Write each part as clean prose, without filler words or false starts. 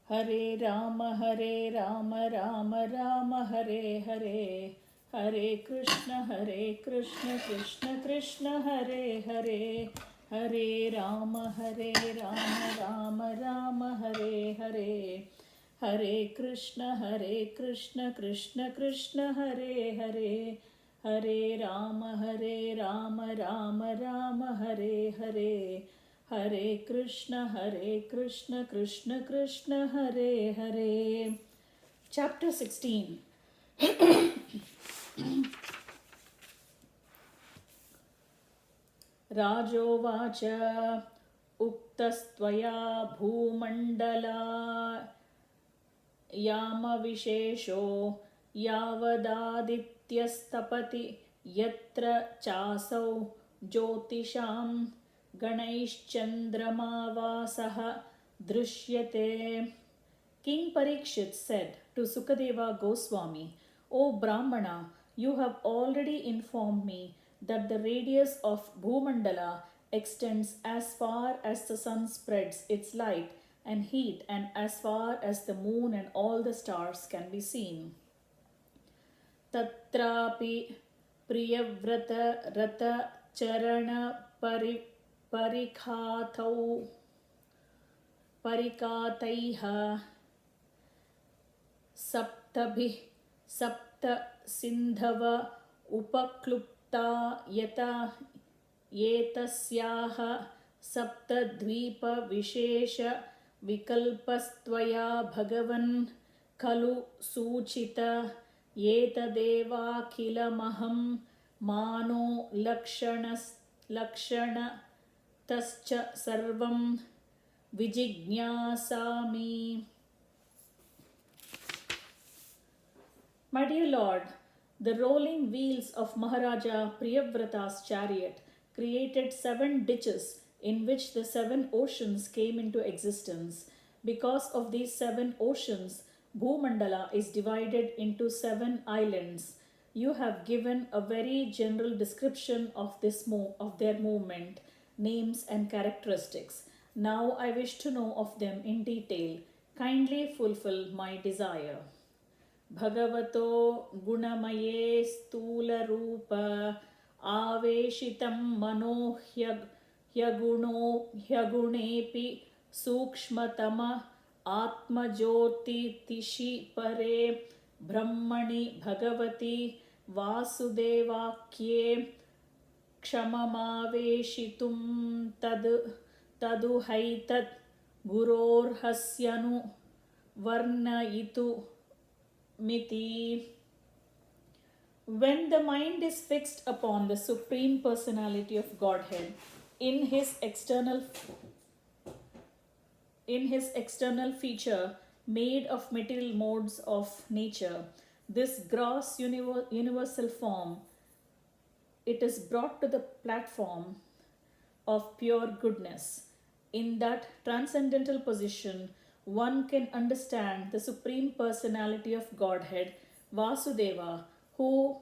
Hare Rama Rama Rama Hare Hare. Hare Krishna Krishna Krishna Hare Hare. Hare Rama Rama Rama Hare Hare. Hare Krishna Krishna Krishna Hare Hare. Hare Rama Rama Rama Hare Hare. Hare Krishna Krishna Krishna Hare Hare. Chapter 16. Rajovacha Uktastvaya Bhumandala Yama Vishesho Yavadadityastapati Yatra Chasau Jyotisham Ganaischandramavasaha Drishyate. King Parikshit said to Sukadeva Goswami, O Brahmana, you have already informed me that the radius of Bhumandala extends as far as the sun spreads its light and heat and as far as the moon and all the stars can be seen. Tatrapi Priyavrata Rata Charana Parikataiha Saptabhi Sapta Sindhava Upaklupta Yata Yetasyaha Saptadvipa Vishesha Vikalpastvaya Bhagavan Kalu Suchita Yetadevakilamaham Mano Lakshana Tascha Sarvam Vijignyasami. My dear Lord, the rolling wheels of Maharaja Priyavrata's chariot created 7 ditches in which the 7 oceans came into existence. Because of these 7 oceans, Bhumandala is divided into 7 islands. You have given a very general description of their movement, names and characteristics. Now I wish to know of them in detail. Kindly fulfill my desire. Bhagavato Gunamaye Stula Rupa Aveshitam Mano Hyagunepi Sukshmatama Atmajoti Tishi Pare Brahmani Bhagavati Vasudevakye Kshamamaveshitum Taduhaitat Gurorhasyanu Varnayitu Miti. When the mind is fixed upon the Supreme Personality of Godhead in his external feature made of material modes of nature, this gross universal form, it is brought to the platform of pure goodness. In that transcendental position, one can understand the Supreme Personality of Godhead, Vasudeva, who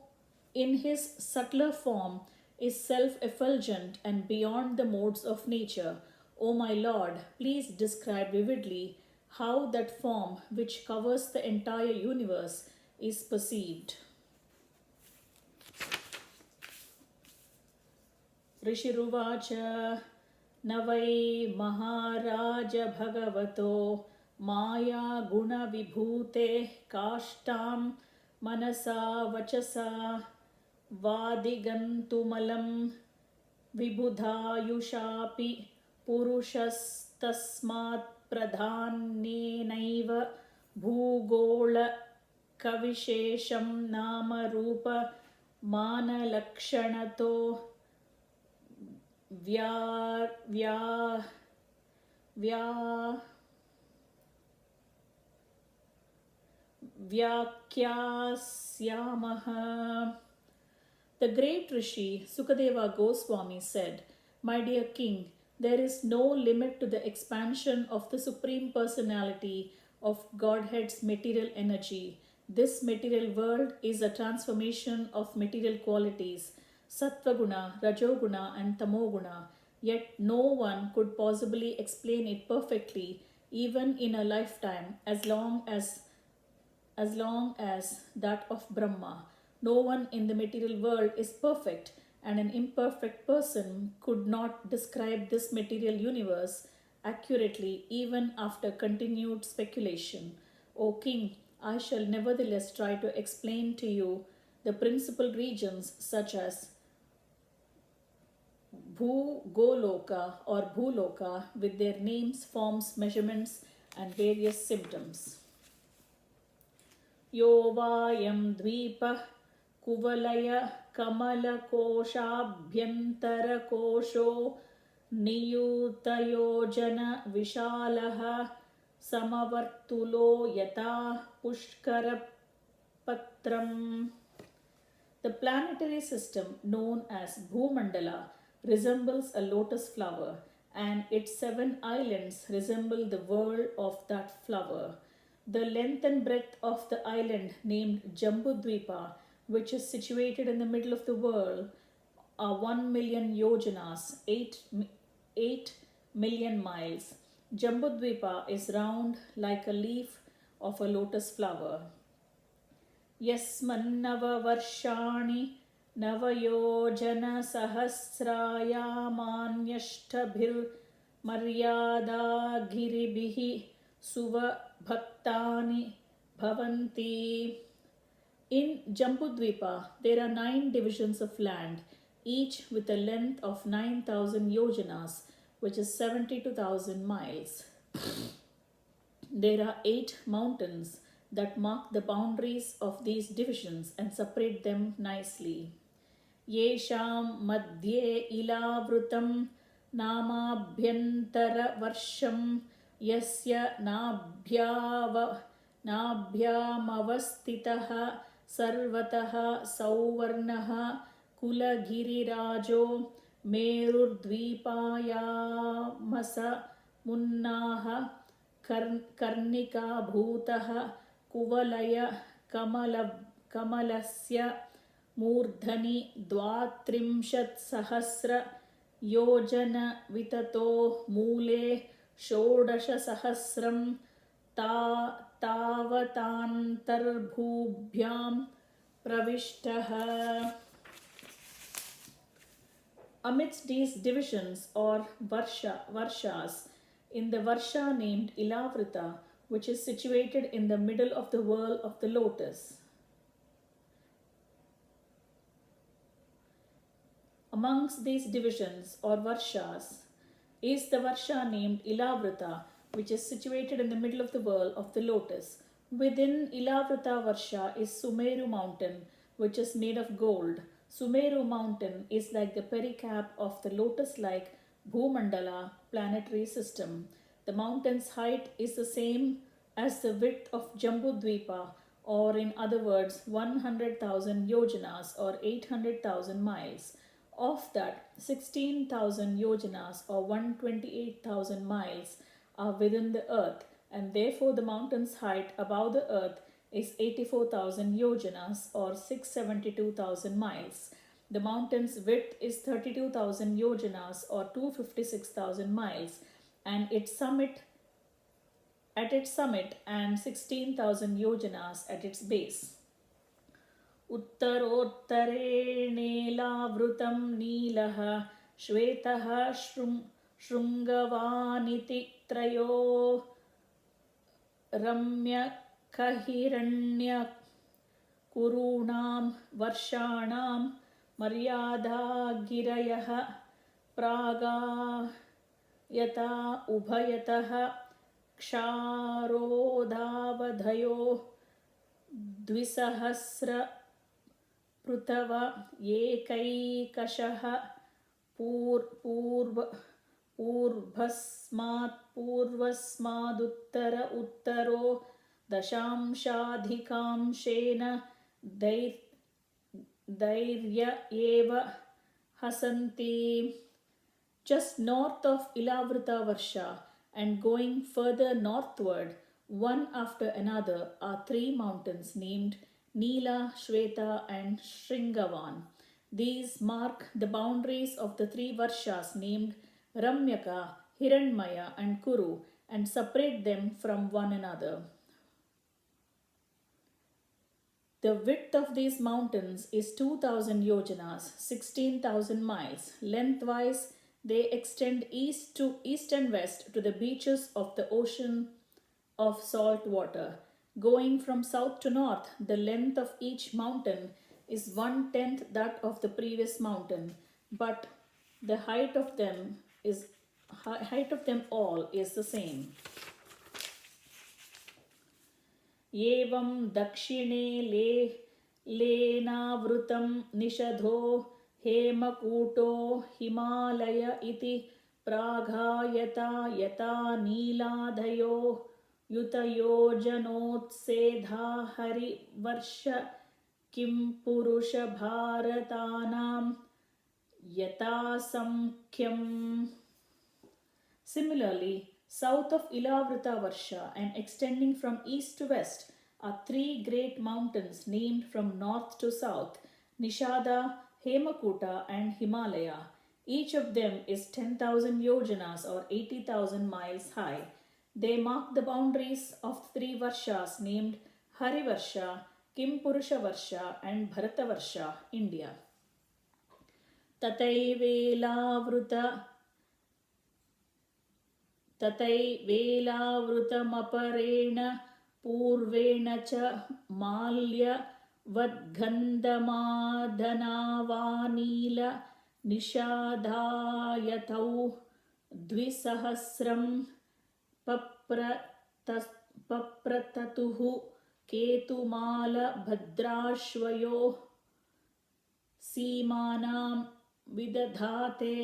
in his subtler form is self-effulgent and beyond the modes of nature. O my Lord, please describe vividly how that form which covers the entire universe is perceived. Rishiruvacha Navai Maharaja Bhagavato Maya Guna Vibhute Kashtam Manasa Vachasa Vadigantumalam Vibhudhayushapi Purushastasmat Pradhanenaiva Bhugola Kavishesham Nama Rupa Manalakshanato Vyakyasyamaha. The great Rishi Sukadeva Goswami said, My dear King, there is no limit to the expansion of the Supreme Personality of Godhead's material energy. This material world is a transformation of material qualities, Sattvaguna, Rajoguna and Tamoguna, yet no one could possibly explain it perfectly even in a lifetime as long as that of Brahma. No one in the material world is perfect, and an imperfect person could not describe this material universe accurately even after continued speculation. O king, I shall nevertheless try to explain to you the principal regions such as Bhugoloka or Bhuloka with their names, forms, measurements, and various symptoms. यो वायं द्वीपः कुवलय कमलकोशाभ्यन्तरकोशो नियूतयोजनविशालः समवर्तुलो यथा पुष्करपत्रम्. The planetary system known as Bhumandala resembles a lotus flower, and its 7 islands resemble the whirl of that flower. The length and breadth of the island named Jambudvipa, which is situated in the middle of the world, are 1 million yojanas, 8 million miles. Jambudvipa is round like a leaf of a lotus flower. यस्मन्नववर्षाणि नवयोजनसहस्रायामान्यष्टभिर्मर्यादागिरिभिः सुवभक्तानि bhavanti. In Jambudvipa, there are 9 divisions of land, each with a length of 9,000 yojanas, which is 72,000 miles. There are 8 mountains that mark the boundaries of these divisions and separate them nicely. Yesham madhye ilavrutam namabhyantaravarsham yasya nabhyamavastitaha sarvataha sauvarnaha kulagirirajo merurdvipayamasa munnaha karnika bhutaha kuvalaya kamalasya मूर्धनि 32,000 योजन विततो मूले 16,000 तावतान्तर्भूभ्यां प्रविष्टः. Amidst these divisions or varshas, in the varsha named Ilavrita, which is situated in the middle of the whirl of the lotus. Amongst these divisions or varshas is the varsha named Ilavrita, which is situated in the middle of the whirl of the lotus. Within Ilavrita varsha is Sumeru mountain, which is made of gold. Sumeru mountain is like the pericap of the lotus-like Bhumandala planetary system. The mountain's height is the same as the width of Jambudvipa, or in other words, 100,000 yojanas or 800,000 miles. Of that, 16,000 yojanas or 128,000 miles are within the earth, and therefore the mountain's height above the earth is 84,000 yojanas or 672,000 miles. The mountain's width is 32,000 yojanas or 256,000 miles, and its summit and 16,000 yojanas at its base. उत्तरोत्तरेणेलावृतं नीलः श्वेतः शृङ्गवानिति त्रयो रम्यकहिरण्यकुरूणां वर्षाणां मर्यादागिरयः प्रागायता उभयतः क्षारोदावधयो 2,000 पृथव एकैकशः पूर्वस्मादुत्तर उत्तरो दशांशाधिकांशेन दैर्य एव हसन्ति. Just north of Ilavrita Varsha and going further northward, one after another, are 3 mountains named Neela, Shweta and Shringavan. These mark the boundaries of the 3 varshas named Ramyaka, Hiranmaya and Kuru, and separate them from one another. The width of these mountains is 2000 yojanas, 16,000 miles. Lengthwise, they extend east and west to the beaches of the ocean of salt water. Going from south to north, the length of each mountain is 1/10 that of the previous mountain, but the height of them all is the same. एवं दक्षिणे लेनावृतं निषधो हेमकूटो हिमालय इति प्रागायता यता नीलाधयो युतयोजनोत्सेधा हरिवर्ष किं पुरुष भारतानां यथासंख्यम्. Similarly, south of Ilavrita Varsha and extending from east to west are three great mountains named from north to south, Nishada, Hemakuta and Himalaya. Each of them is 10,000 yojanas or 80,000 miles high. They mark the boundaries of three Varshas named Harivarsha, Kimpurusha Varsha and Bharata Varsha, India. तथैवेलावृतमपरेण पूर्वेण च माल्यवद्गन्धमादनावानील निषादायतौ 2,000 पप्रततुः केतुमालभद्राश्वयो सीमानां विदधाते.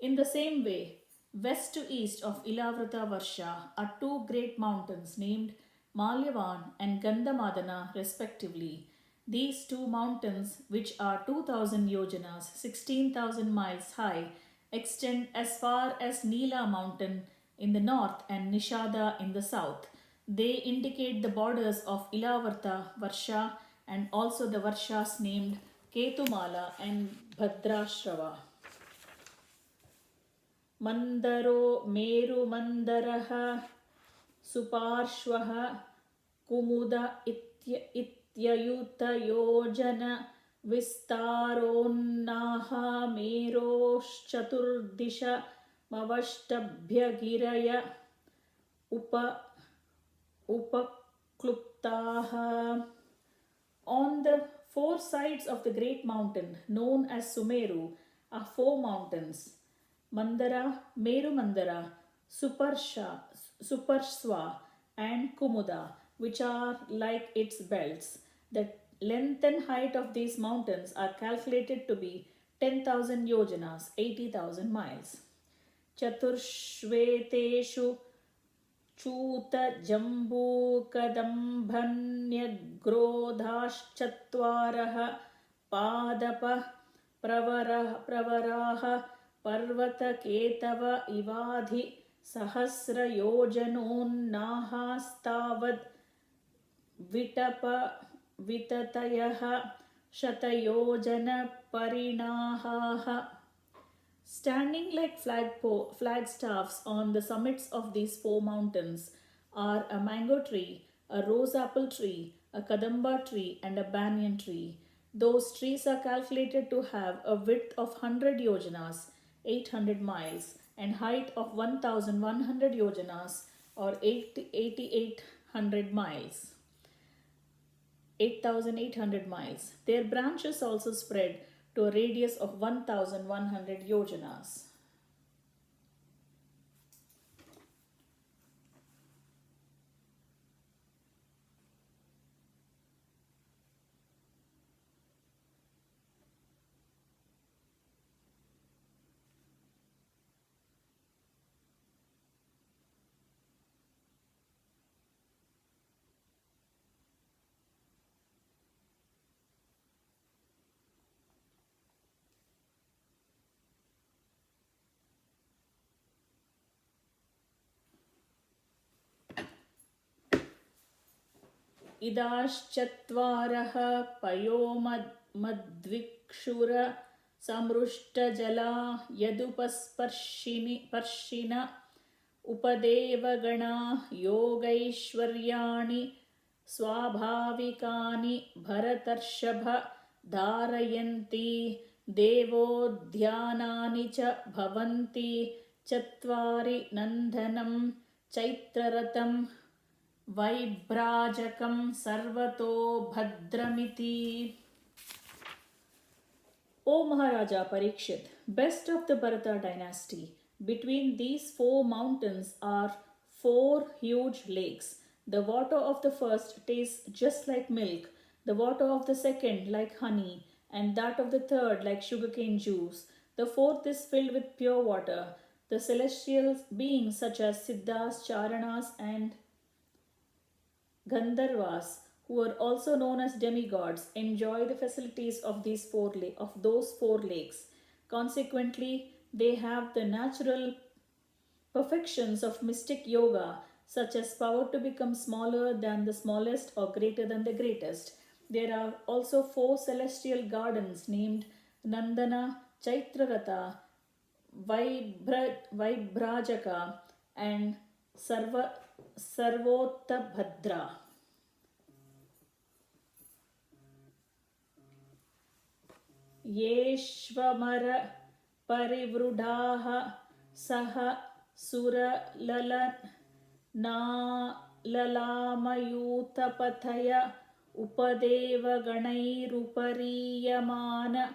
In the same way, west to east of Ilavrita Varsha are two great mountains named Malyavan and Gandhamadana respectively. These two mountains, which are 2,000 yojanas, 16,000 miles high, extend as far as Nila mountain in the north and Nishada in the south. They indicate the borders of Ilavrita Varsha and also the Varshas named Ketumala and Bhadrashrava. Mandaro Merumandaraha Suparshvaha Kumuda Ityayuta Yojana Vistaronnaha Meroshchaturdisha Mavashtabhyagiraya Upakluptaha. On the four sides of the great mountain known as Sumeru are four mountains: Mandara, Meru Mandara, Suparshva and Kumuda, which are like its belts. The length and height of these mountains are calculated to be 10,000 yojanas, 80,000 miles. Chaturshveteshu Chuta Jambukadambhanyagrodhashchatvaraha Padapa Pravaraha Parvata Ketava Ivadhi Sahasra Yojanonnahastavad Vitapa Vitatayaha Shatayojana Parinahaha. Standing like flagstaffs on the summits of these four mountains are a mango tree, a rose apple tree, a kadamba tree, and a banyan tree. Those trees are calculated to have a width of 100 yojanas, 800 miles, and height of 1,100 yojanas or 8,800 miles. 8,800 miles. Their branches also spread to a radius of 1,100 yojanas. इदाश्चत्वारः पयोमद्विक्षुर समृष्टजला यदुपस्पर्शिन upadevagana yogaishwaryani swabhavikani bharatarshava dharayanti devo dhyanani cha bhavanti chatvari nandhanam chaitraratam vaibrajakam sarvato bhadramiti. O Maharaja Parikshit, best of the Bharata dynasty, between these four mountains are four huge lakes. The water of the first tastes just like milk, the water of the second like honey, and that of the third like sugarcane juice. The fourth is filled with pure water. The celestial beings such as Siddhas, Charanas, and Gandharvas, who are also known as demigods, enjoy the facilities of those four lakes. Consequently, they have the natural perfections of mystic yoga, such as power to become smaller than the smallest or greater than the greatest. There are also four celestial gardens named Nandana, Chaitrarata, Vaibrajaka, and Sarvottabhadra. Yeshvamara parivrudaha saha suralamayutapathaya upadevaganairupariyamana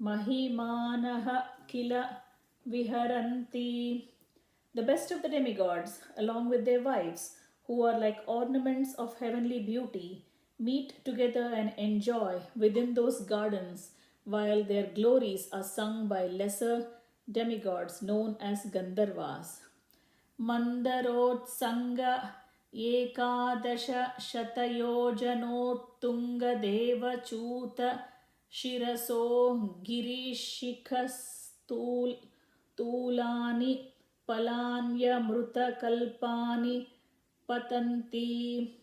mahimanaha kila viharanti. The best of the demigods, along with their wives, who are like ornaments of heavenly beauty, meet together and enjoy within those gardens, while their glories are sung by lesser demigods known as Gandharvas. Mandarotsanga ekadasha shatayojanotunga devachuta shiraso girishikastul tulani palanya kalpani patanti.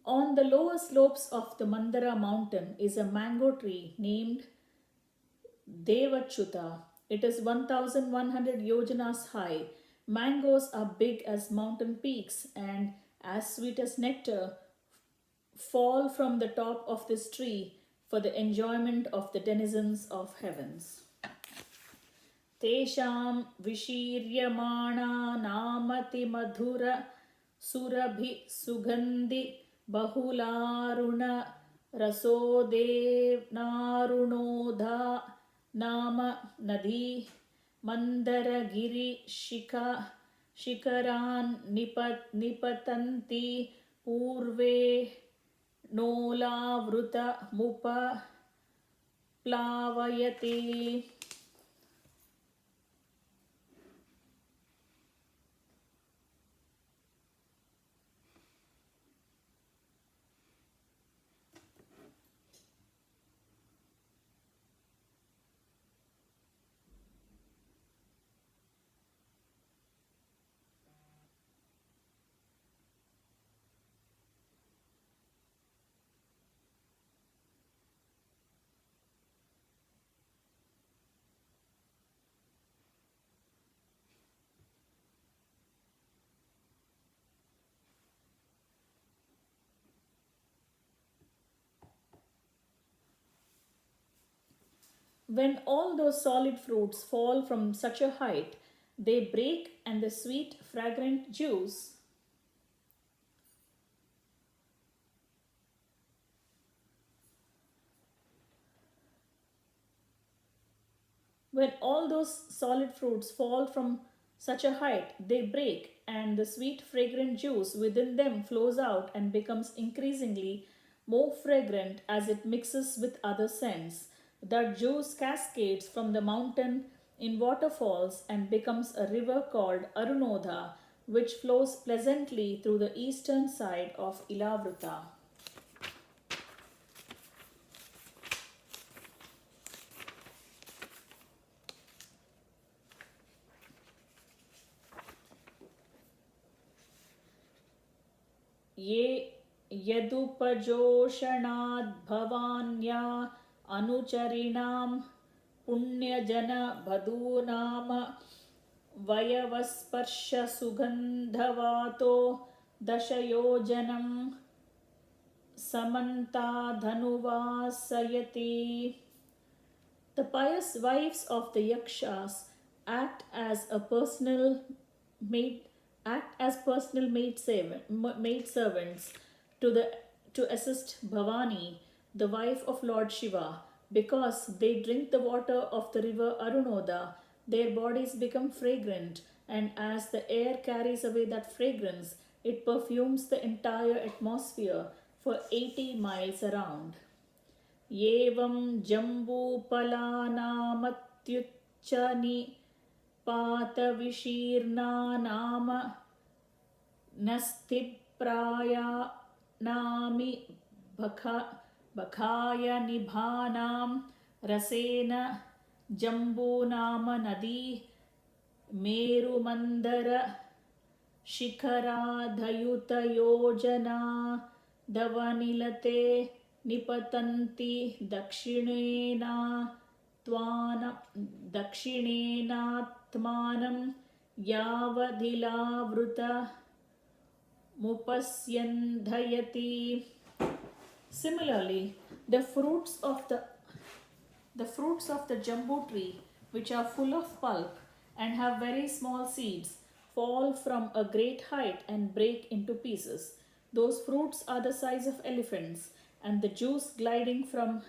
On the lower slopes of the Mandara mountain is a mango tree named Devachyuta. It is 1100 yojanas high. Mangoes are big as mountain peaks and as sweet as nectar fall from the top of this tree for the enjoyment of the denizens of heavens. Tesham vishiryamana namati madhura surabhi sugandhi bahularuna rasodev narunodha nama nadi mandaragiri shikaran nipatanti purve nolavruta mupa plavayati. When all those solid fruits fall from such a height, they break and the sweet, fragrant juice When all those solid fruits fall from such a height, they break, and the sweet, fragrant juice within them flows out and becomes increasingly more fragrant as it mixes with other scents. That juice cascades from the mountain in waterfalls and becomes a river called Arunodha, which flows pleasantly through the eastern side of Ilavruta. ये यदुपजोषणाद्भवान्या अनुचरिणां पुण्यजनवधूनाम Vayavasparsha Sugandhavato Dashayojanam Samanta Dhanuvasayati. The pious wives of the yakshas act as a personal maid act as personal maid servants to the to assist Bhavani, the wife of Lord Shiva, because they drink the water of the river Arunoda. Their bodies become fragrant, and as the air carries away that fragrance, it perfumes the entire atmosphere for 80 miles around. एवं जम्बूफलानामत्युच्चनिपातविशीर्णा नाम नस्तिप्रायानामि बखायनिभानां रसेन जम्बूनाम नदी मेरुमन्दर शिखराधयुतयोजना दवनिलते निपतन्ति दक्षिणेनात्मानं यावदिलावृतमुपस्यन्धयति. Similarly, the fruits of the jambu tree, which are full of pulp and have very small seeds, fall from a great height and break into pieces. Those fruits are the size of elephants, and the juice gliding from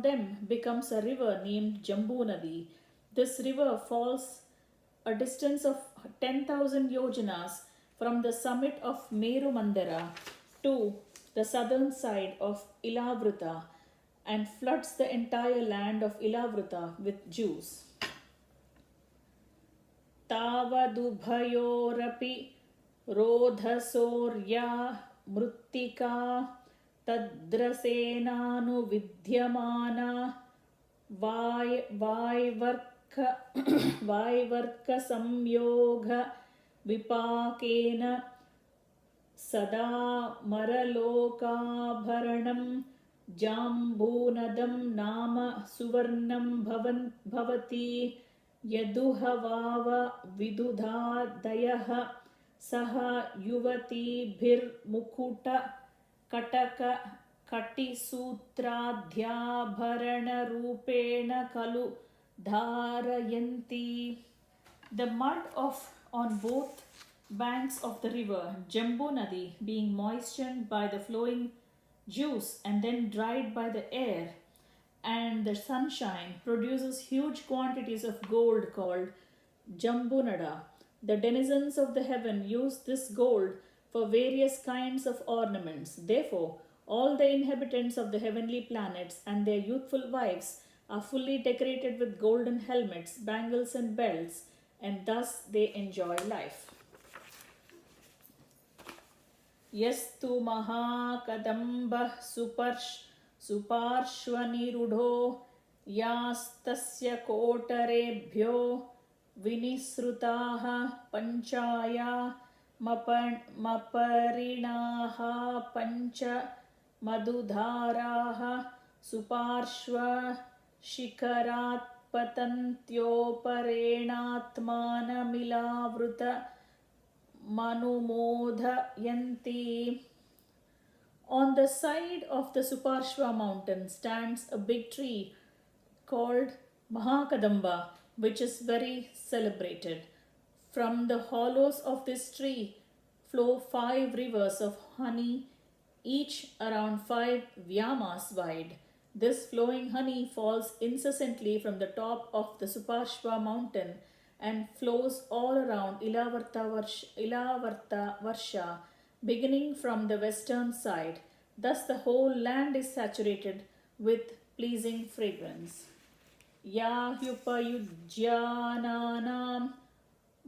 them becomes a river named Jambu Nadi. This river falls a distance of 10,000 yojanas from the summit of Meru Mandara to the southern side of Ilavruta and floods the entire land of Ilavruta with juice. Tavadubhayorapi rodhasorya mrittika tadrasenanu vidyamana vaivarka samyogha vipakena sada maralokabharanam jambunadam nama suvarnam bhavati yaduhavava vidudhadayah saha yuvatibhirmukuta kataka katisutraadhyabharana rupena kalu dharayanti. The mud on both banks of the river Jambu Nadi, being moistened by the flowing juice and then dried by the air and the sunshine, produces huge quantities of gold called Jambunada. The denizens of the heaven use this gold for various kinds of ornaments. Therefore, all the inhabitants of the heavenly planets and their youthful wives are fully decorated with golden helmets, bangles, and belts, and thus they enjoy life. Yastu mahakadamba suparshvanirudho yastasya kotarebhyo vinisrutaha panchaya maparinaha pancha madudharaha suparshva shikarat patantyoparenatmanamilavruta manumodhayanti. On the side of the Suparshva mountain stands a big tree called Mahakadamba, which is very celebrated. From the hollows of this tree flow 5 rivers of honey, each around 5 vyamas wide. This flowing honey falls incessantly from the top of the Suparshva mountain and flows all around Ilavarta Varsha, beginning from the western side. Thus the whole land is saturated with pleasing fragrance. Yahyupayujyananam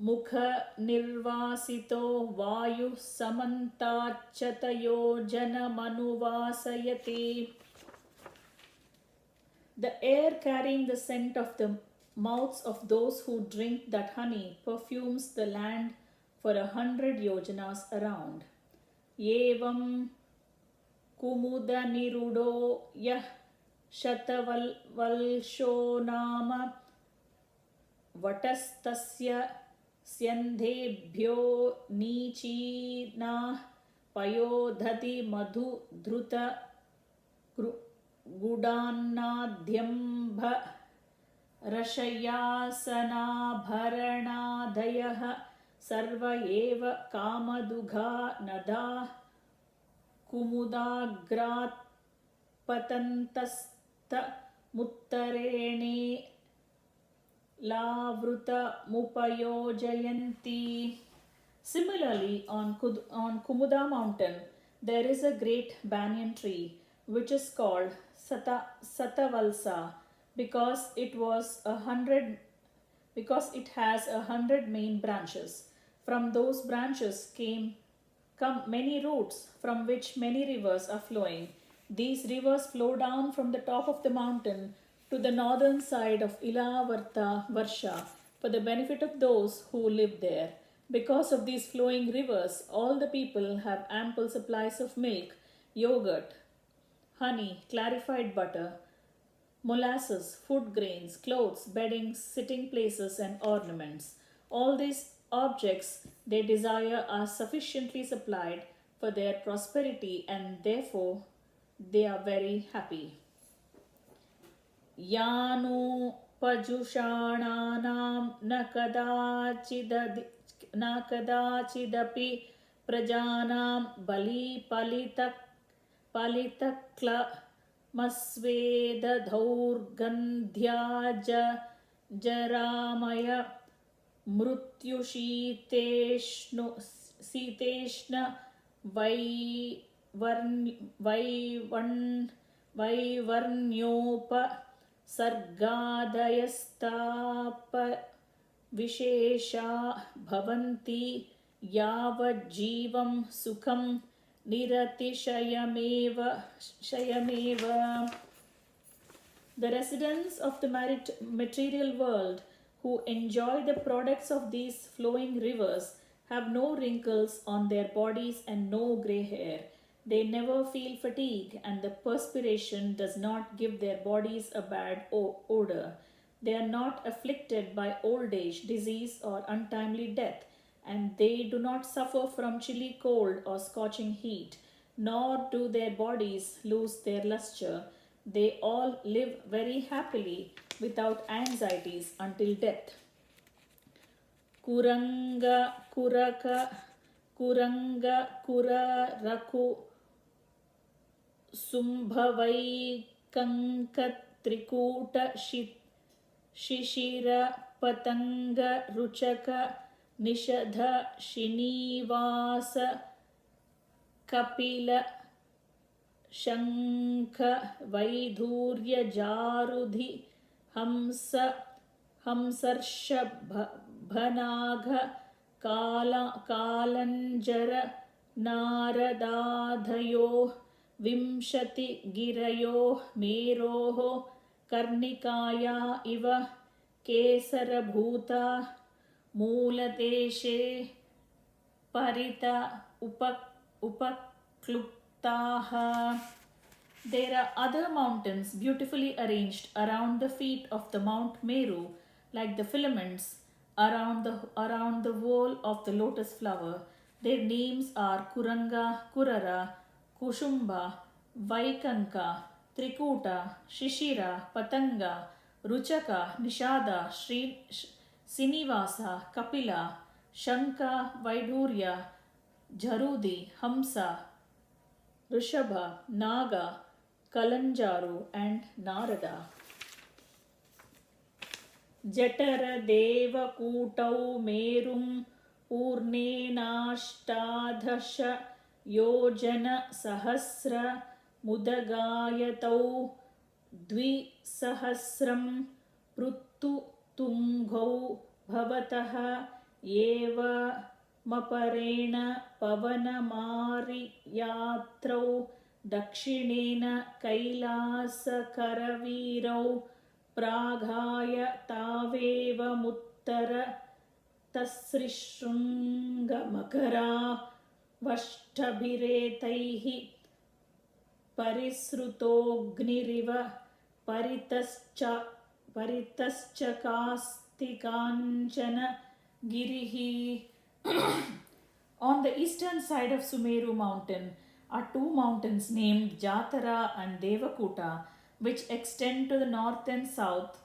mukha nirvasito vayu samantachatayo janamanuvasayati. The air carrying the scent of the mouths of those who drink that honey perfumes the land for 100 yojanas around. Yevam kumuda nirudo yah shatavalsho nama वटस्तस्य स्यन्धेभ्यो नीचीनाः पयोदधि मधुधृत गुडान्नाद्यम्भ रशयासनाभरणादयः सर्व एव कामदुघा नदा कुमुदाग्रात् पतन्तस्तमुत्तरेणे lavrutamupayojayenti. Similarly, on Kumuda mountain, there is a great banyan tree which is called Satavalsa because it has 100 main branches. From those branches come many roots from which many rivers are flowing. These rivers flow down from the top of the mountain to the northern side of Ilavarta Varsha for the benefit of those who live there. Because of these flowing rivers, all the people have ample supplies of milk, yogurt, honey, clarified butter, molasses, food grains, clothes, beddings, sitting places, and ornaments. All these objects they desire are sufficiently supplied for their prosperity, and therefore they are very happy. यानुपजुषाणानां न कदाचिदपि प्रजानां बलिपलितक्लमस्वेदधौर्गन्ध्या जरामय मृत्युशीतेष्ण वैवर्ण्योपसर्गादयस्ताप विशेषा भवन्ति यावज्जीवं सुखं निरतिशयमेव. The residents of the material world who enjoy the products of these flowing rivers have no wrinkles on their bodies and no grey hair. They never feel fatigue, and the perspiration does not give their bodies a bad odor. They are not afflicted by old age, disease, or untimely death, and they do not suffer from chilly cold or scorching heat, nor do their bodies lose their luster. They all live very happily without anxieties until death. Kuranga kuraraku Sumbhavaikankatrikuta Shishira Patanga Ruchaka Nishadha Shinivasa Kapila Shankha Vaidhurya Jarudhi Hamsarshabhanagha Kalanjara Naradadhayo Vimshati Girayo Meroho Karnikaya Iva Kesarabhuta Mooladeshe Parita Upakluptaha. There are other mountains beautifully arranged around the feet of the Mount Meru, like the filaments around the whole of the lotus flower. Their names are Kuranga, Kurara, Kushumba, Vaikanka, Trikuta, Shishira, Patanga, Ruchaka, Nishada, Sinivasa, Kapila, Shanka, Vaidurya, Jarudi, Hamsa, Rishabha, Naga, Kalanjaru, and Narada. Jatara Deva Kutau Merum Purnenashtadhasha Yojana Sahasra Mudagayatau Dvisahasram Pruttu Tunghau Bhavataha Eva Maparena Pavanamari Yatrau Dakshinena Kailasa Karavirau Praghaya Taveva Muttara Tasrishrungamakara Vashtabhiretaihi Parisrutogniриva Paritascha Kanchana Girihi. On the eastern side of Sumeru mountain are two mountains named Jatara and Devakuta, which extend to the north and south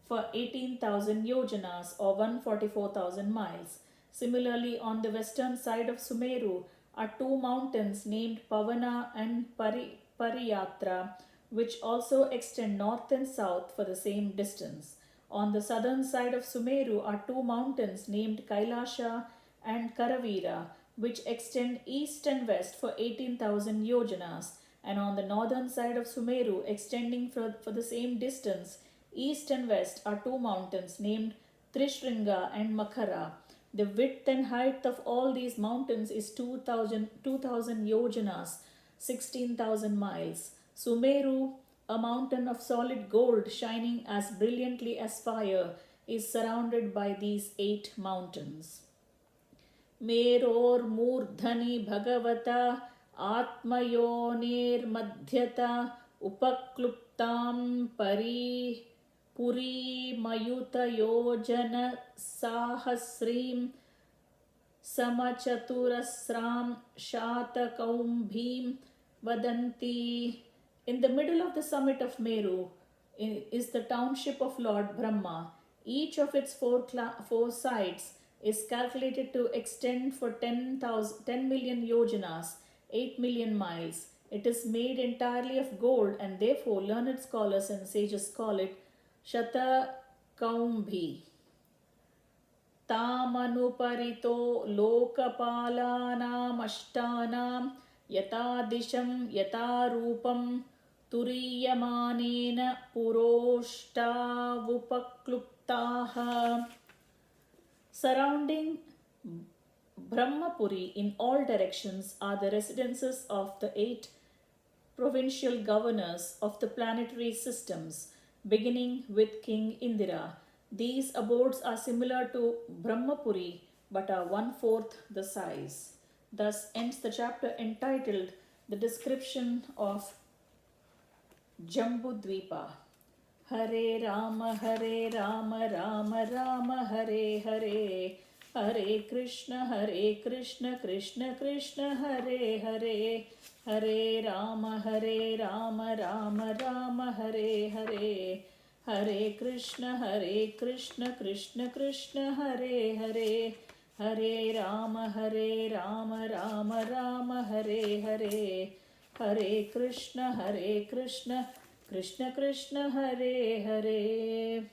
for 18,000 yojanas or 144,000 miles. Similarly, on the western side of Sumeru are two mountains named Pavana and Pariyatra, which also extend north and south for the same distance. On the southern side of Sumeru are two mountains named Kailasha and Karavira, which extend east and west for 18,000 yojanas, and on the northern side of Sumeru, extending for the same distance east and west, are two mountains named Trishringa and Makhara. The width and height of all these mountains is 2,000 yojanas, 16,000 miles. Sumeru, a mountain of solid gold shining as brilliantly as fire, is surrounded by these 8 mountains. मेरोर्मूर्धनि भगवता आत्मयोनिर्मध्यता उपक्लुप्तां पुरीमयुतयोजनसाहस्रीं समचतुरस्रां शातकौम्भीं वदन्ति. In the middle of the summit of Meru is the township of Lord Brahma. Each of its four sides is calculated to extend for 10 million yojanas, 8 million miles. It is made entirely of gold, and therefore learned scholars and sages call it Shatakaumbhi. Tamanuparito lokapalanam ashtanam yatadisham yatarupam turiyamanena puroshtavupakluptaha. Surrounding Brahmapuri in all directions are the residences of the 8 provincial governors of the planetary systems, beginning with King Indira. These abodes are similar to Brahmapuri but are 1/4 the size. Thus ends the chapter entitled The Description of Jambudvipa. Hare Rama, Rama Rama, Hare Hare, Hare Krishna, Krishna Krishna, Hare Hare, Hare Rama, Rama Rama, Hare Hare, Hare Krishna, Krishna Krishna, Hare Hare, Hare Rama, Rama Hare Hare, Hare Krishna, Krishna Krishna, Hare Hare.